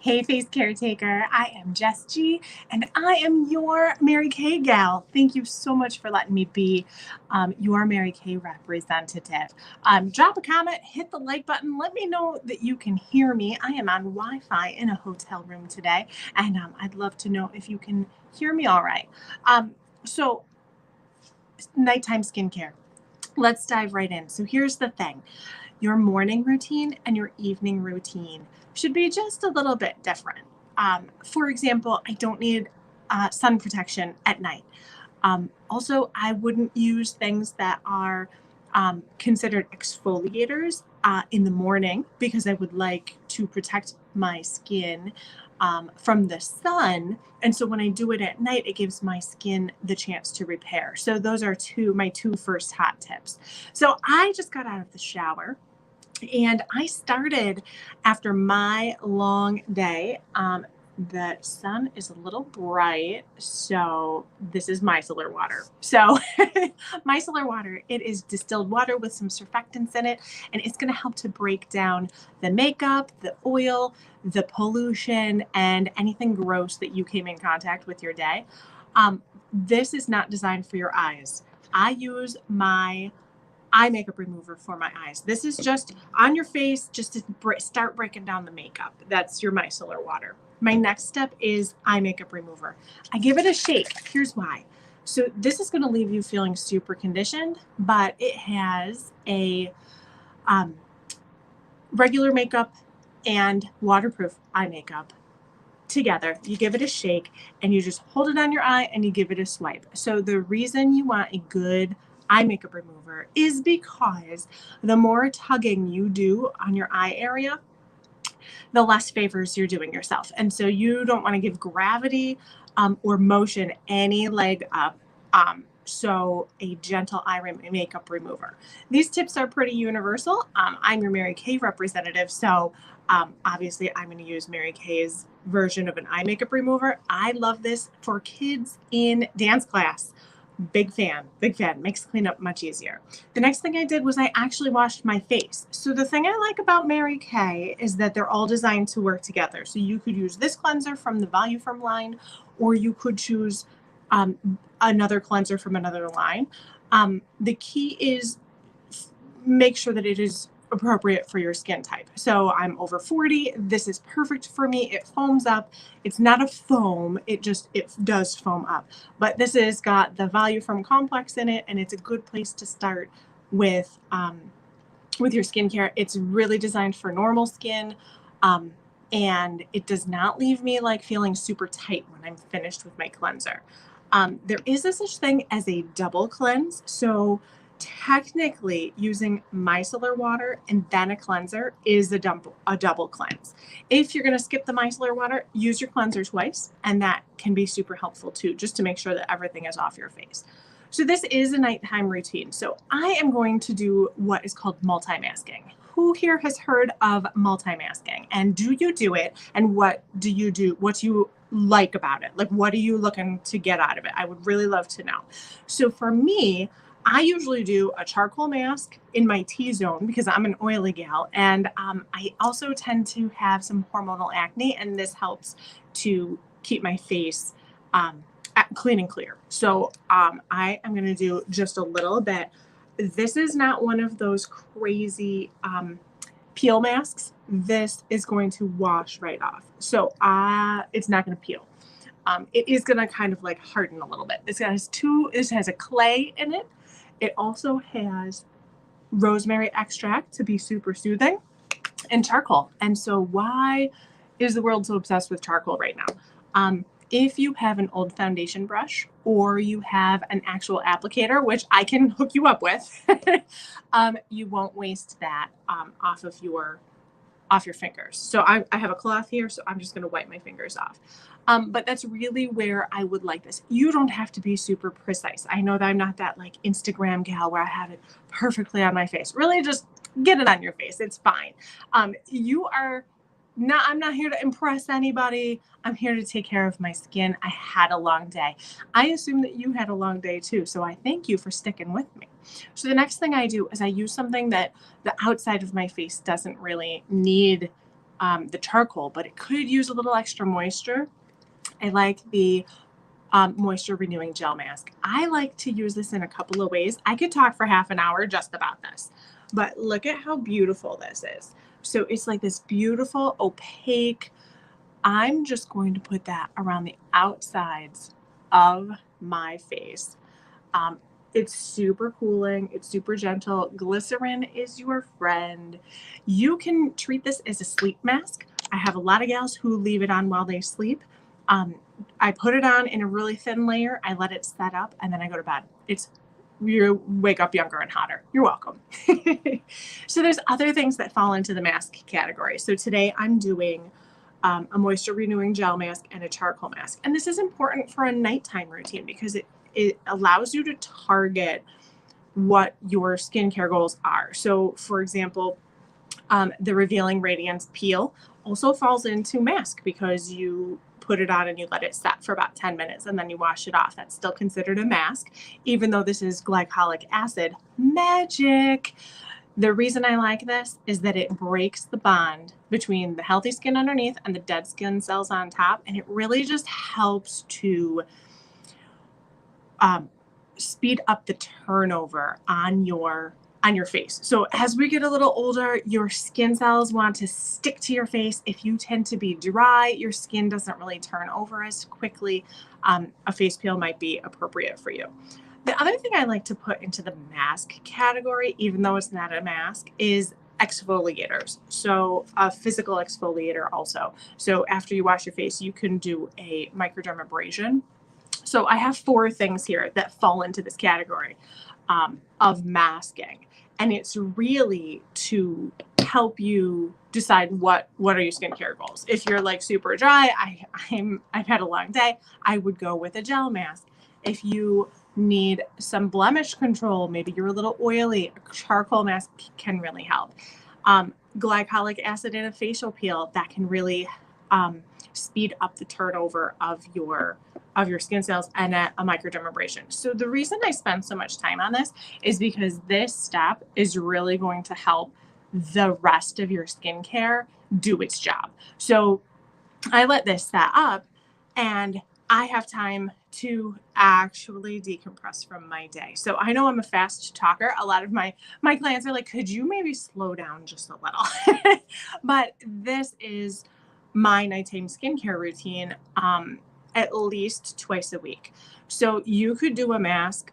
Hey, Face Caretaker. I am Jess G, and I am your Mary Kay gal. Thank you so much for letting me be your Mary Kay representative. Drop a comment, hit the like button. Let me know that you can hear me. I am on Wi-Fi in a hotel room today, and I'd love to know if you can hear me all right. So, nighttime skincare. Let's dive right in. So here's the thing. Your morning routine and your evening routine should be just a little bit different. For example, I don't need sun protection at night. Also, I wouldn't use things that are considered exfoliators in the morning because I would like to protect my skin from the sun. And so when I do it at night, it gives my skin the chance to repair. So those are my two first hot tips. So I just got out of the shower. And I started after my long day. The sun is a little bright, so this is micellar water. So micellar water, it is distilled water with some surfactants in it, and it's going to help to break down the makeup, the oil, the pollution, and anything gross that you came in contact with your day. This is not designed for your eyes. I use my eye makeup remover for my eyes. This is just on your face, just to start breaking down the makeup. That's your micellar water. My next step is eye makeup remover. I give it a shake. Here's why. So this is going to leave you feeling super conditioned, but it has a regular makeup and waterproof eye makeup together. You give it a shake and you just hold it on your eye and you give it a swipe. So the reason you want a good eye makeup remover is because the more tugging you do on your eye area, the less favors you're doing yourself. And so you don't want to give gravity or motion any leg up. So a gentle eye makeup remover. These tips are pretty universal. I'm your Mary Kay representative, so obviously I'm going to use Mary Kay's version of an eye makeup remover. I love this for kids in dance class. Big fan, makes cleanup much easier. The next thing I did was I actually washed my face. So the thing I like about Mary Kay is that they're all designed to work together. So you could use this cleanser from the Value From line, or you could choose another cleanser from another line. The key is make sure that it is appropriate for your skin type. So I'm over 40. This is perfect for me. It foams up. It's not a foam. It does foam up. But this has got the Value From complex in it, and it's a good place to start with your skincare. It's really designed for normal skin. And it does not leave me like feeling super tight when I'm finished with my cleanser. There is a such thing as a double cleanse. So technically using micellar water and then a cleanser is a double cleanse. If you're going to skip the micellar water, use your cleanser twice, and that can be super helpful too, just to make sure that everything is off your face. So this is a nighttime routine. So I am going to do what is called multi-masking. Who here has heard of multi-masking? And do you do it? And what do you do? What do you like about it? Like, what are you looking to get out of it? I would really love to know. So for me, I usually do a charcoal mask in my T-zone because I'm an oily gal. And I also tend to have some hormonal acne, and this helps to keep my face clean and clear. So I am going to do just a little bit. This is not one of those crazy peel masks. This is going to wash right off. So it's not going to peel. It is going to kind of like harden a little bit. This has a clay in it. It also has rosemary extract to be super soothing, and charcoal. And so why is the world so obsessed with charcoal right now? If you have an old foundation brush or you have an actual applicator, which I can hook you up with, you won't waste that off your fingers. So I have a cloth here, so I'm just going to wipe my fingers off. But that's really where I would like this. You don't have to be super precise. I know that I'm not that like Instagram gal where I have it perfectly on my face. Really just get it on your face. It's fine. I'm not here to impress anybody. I'm here to take care of my skin. I had a long day. I assume that you had a long day too. So I thank you for sticking with me. So the next thing I do is I use something that the outside of my face doesn't really need the charcoal, but it could use a little extra moisture. I like the moisture renewing gel mask. I like to use this in a couple of ways. I could talk for half an hour just about this, but look at how beautiful this is. So it's like this beautiful opaque. I'm just going to put that around the outsides of my face. It's super cooling. It's super gentle. Glycerin is your friend. You can treat this as a sleep mask. I have a lot of gals who leave it on while they sleep. I put it on in a really thin layer. I let it set up and then I go to bed. You wake up younger and hotter. You're welcome. So there's other things that fall into the mask category. So today I'm doing a moisture renewing gel mask and a charcoal mask. And this is important for a nighttime routine because it allows you to target what your skincare goals are. So for example, the Revealing Radiance Peel also falls into mask because you put it on and you let it set for about 10 minutes and then you wash it off. That's still considered a mask, even though this is glycolic acid. Magic. The reason I like this is that it breaks the bond between the healthy skin underneath and the dead skin cells on top. And it really just helps to speed up the turnover on your face. So as we get a little older, your skin cells want to stick to your face. If you tend to be dry, your skin doesn't really turn over as quickly. A face peel might be appropriate for you. The other thing I like to put into the mask category, even though it's not a mask, is exfoliators. So a physical exfoliator also. So after you wash your face, you can do a microdermabrasion. So I have 4 things here that fall into this category of masking. And it's really to help you decide what are your skincare goals. If you're like super dry, I've had a long day, I would go with a gel mask. If you need some blemish control, maybe you're a little oily, a charcoal mask can really help. Glycolic acid in a facial peel, that can really speed up the turnover of your skin cells, and a microdermabrasion. So the reason I spend so much time on this is because this step is really going to help the rest of your skincare do its job. So I let this set up and I have time to actually decompress from my day. So I know I'm a fast talker. A lot of my clients are like, could you maybe slow down just a little? But this is my nighttime skincare routine at least twice a week. So you could do a mask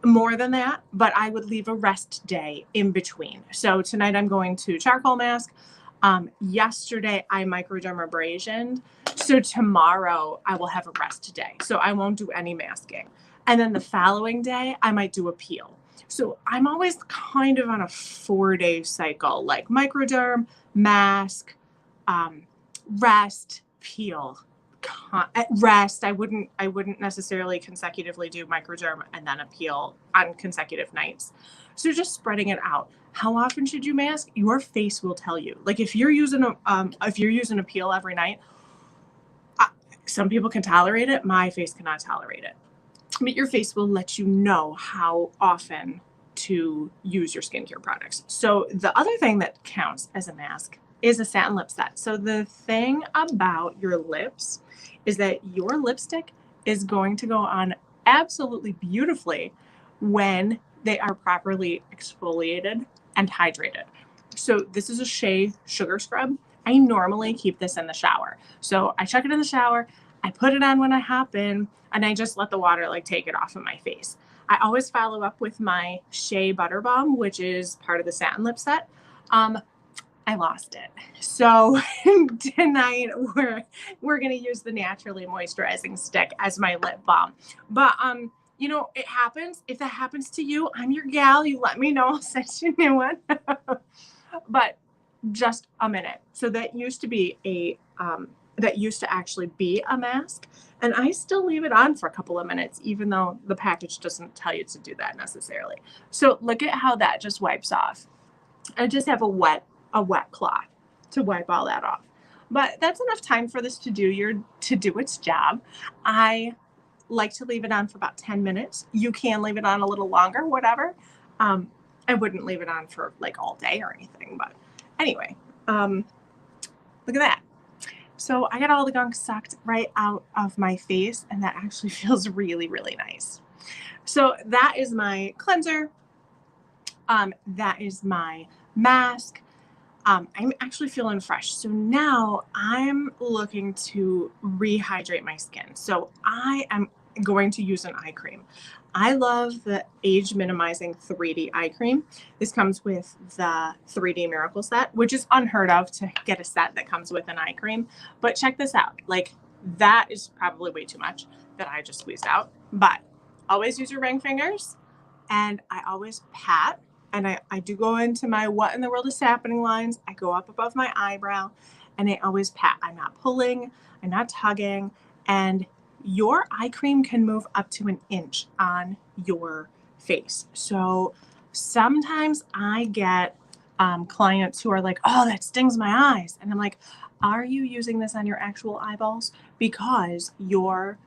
more than that, but I would leave a rest day in between. So tonight I'm going to charcoal mask. Yesterday I microdermabrasioned. So tomorrow I will have a rest day. So I won't do any masking. And then the following day I might do a peel. So I'm always kind of on a 4-day cycle, like microderm, mask, rest, peel. At rest, I wouldn't necessarily consecutively do microderm and then a peel on consecutive nights. So just spreading it out. How often should you mask? Your face will tell you. Like if you're using a peel every night, some people can tolerate it. My face cannot tolerate it. But your face will let you know how often to use your skincare products. So the other thing that counts as a mask is a satin lip set. So the thing about your lips is that your lipstick is going to go on absolutely beautifully when they are properly exfoliated and hydrated. So this is a Shea sugar scrub. I normally keep this in the shower. So I chuck it in the shower, I put it on when I hop in, and I just let the water like take it off of my face. I always follow up with my Shea Butter Balm, which is part of the satin lip set. I lost it. So tonight we're going to use the Naturally Moisturizing Stick as my lip balm. But you know, it happens. If that happens to you, I'm your gal. You let me know. I'll send you a new one. But just a minute. So that used to actually be a mask. And I still leave it on for a couple of minutes, even though the package doesn't tell you to do that necessarily. So look at how that just wipes off. I just have a wet cloth to wipe all that off. But that's enough time for this to do its job. I like to leave it on for about 10 minutes. You can leave it on a little longer, whatever. I wouldn't leave it on for like all day or anything, but anyway, Look at that. So I got all the gunk sucked right out of my face, and that actually feels really, really nice. So that is my cleanser. That is my mask. I'm actually feeling fresh. So now I'm looking to rehydrate my skin. So I am going to use an eye cream. I love the age minimizing 3D eye cream. This comes with the 3D Miracle set, which is unheard of to get a set that comes with an eye cream. But check this out. Like, that is probably way too much that I just squeezed out. But always use your ring fingers, and I always pat. And I do go into my what in the world is happening lines. I go up above my eyebrow, and I always pat. I'm not pulling, I'm not tugging. And your eye cream can move up to an inch on your face. So sometimes I get clients who are like, oh, that stings my eyes. And I'm like, are you using this on your actual eyeballs? Because your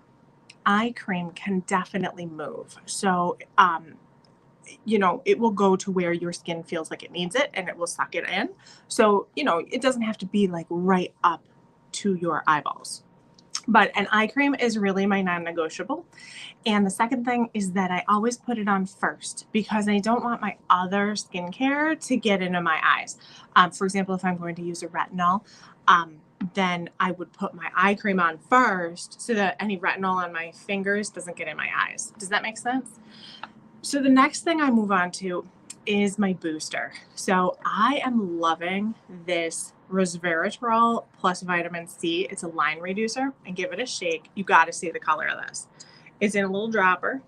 eye cream can definitely move. So, it will go to where your skin feels like it needs it, and it will suck it in. So, it doesn't have to be like right up to your eyeballs. But an eye cream is really my non-negotiable. And the second thing is that I always put it on first because I don't want my other skincare to get into my eyes. For example, if I'm going to use a retinol, then I would put my eye cream on first so that any retinol on my fingers doesn't get in my eyes. Does that make sense? So the next thing I move on to is my booster. So I am loving this resveratrol plus vitamin C. It's a line reducer, and give it a shake. You got to see the color of this. It's in a little dropper,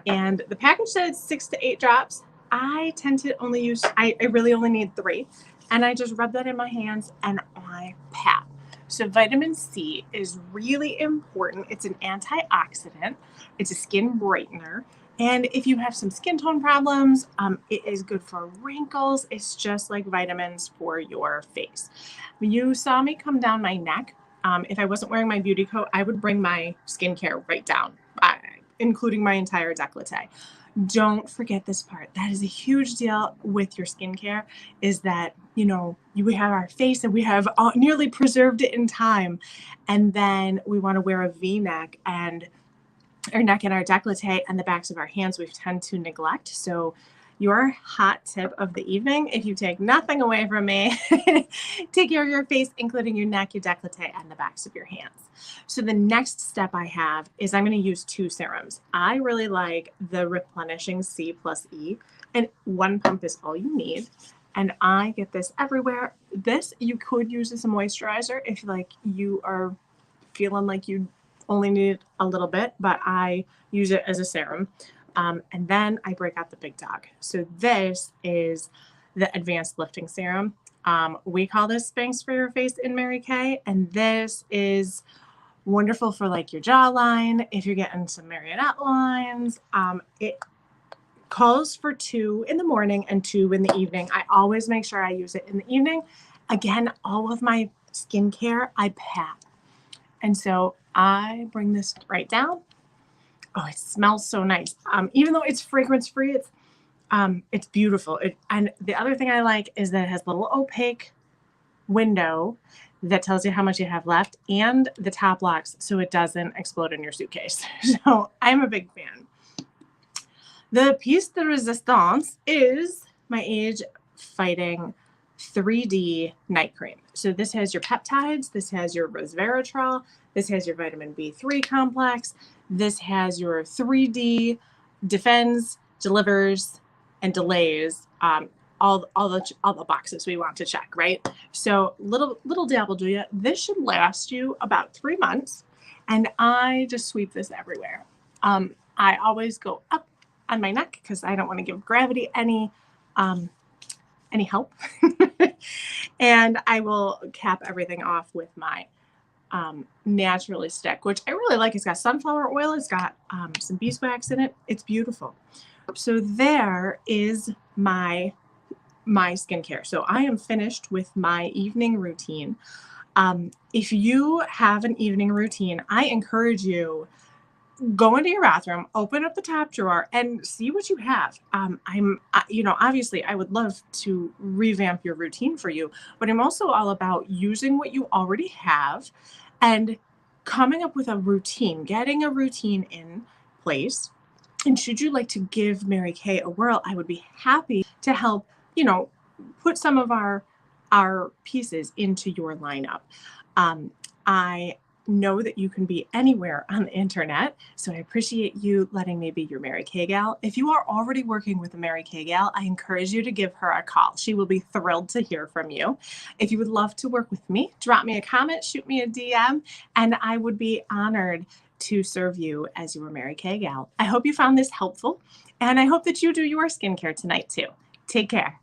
and the package says 6 to 8 drops. I tend to only use, I really only need 3, and I just rub that in my hands and I pat. So vitamin C is really important. It's an antioxidant. It's a skin brightener. And if you have some skin tone problems, it is good for wrinkles. It's just like vitamins for your face. You saw me come down my neck. If I wasn't wearing my beauty coat, I would bring my skincare right down, including my entire décolleté. Don't forget this part. That is a huge deal with your skincare, is that, we have our face and we have nearly preserved it in time. And then we want to wear a V-neck, and our neck and our décolleté and the backs of our hands we tend to neglect. So your hot tip of the evening, if you take nothing away from me, take care of your face, including your neck, your décolleté, and the backs of your hands. So the next step I have is I'm going to use 2 serums. I really like the Replenishing C plus E, and 1 pump is all you need. And I get this everywhere. This, you could use as a moisturizer if you are feeling like you only need a little bit, but I use it as a serum. And then I break out the big dog. So this is the Advanced Lifting Serum. We call this Spanx for your face in Mary Kay. And this is wonderful for your jawline. If you're getting some marionette lines, it calls for 2 in the morning and 2 in the evening. I always make sure I use it in the evening. Again, all of my skincare, I pat. And so I bring this right down. Oh, it smells so nice. Even though it's fragrance free, it's beautiful. And the other thing I like is that it has a little opaque window that tells you how much you have left, and the top locks so it doesn't explode in your suitcase. So I'm a big fan. The piece de resistance is my age fighting 3D night cream. So this has your peptides, this has your resveratrol, this has your vitamin B3 complex, this has your 3D defends, delivers, and delays, all the boxes we want to check, right? So little dab will do you. This should last you about 3 months, and I just sweep this everywhere. I always go up on my neck because I don't want to give gravity any help. And I will cap everything off with my Naturally Stick, which I really like. It's got sunflower oil. It's got some beeswax in it. It's beautiful. So there is my skincare. So I am finished with my evening routine. If you have an evening routine, I encourage you go into your bathroom, open up the top drawer, and see what you have. Obviously, I would love to revamp your routine for you, but I'm also all about using what you already have and coming up with a routine, getting a routine in place. And should you like to give Mary Kay a whirl, I would be happy to help, you know, put some of our pieces into your lineup. I know that you can be anywhere on the internet, so I appreciate you letting me be your Mary Kay gal. If you are already working with a Mary Kay gal, I encourage you to give her a call. She will be thrilled to hear from you. If you would love to work with me, drop me a comment, shoot me a DM, and I would be honored to serve you as your Mary Kay gal. I hope you found this helpful, and I hope that you do your skincare tonight too. Take care.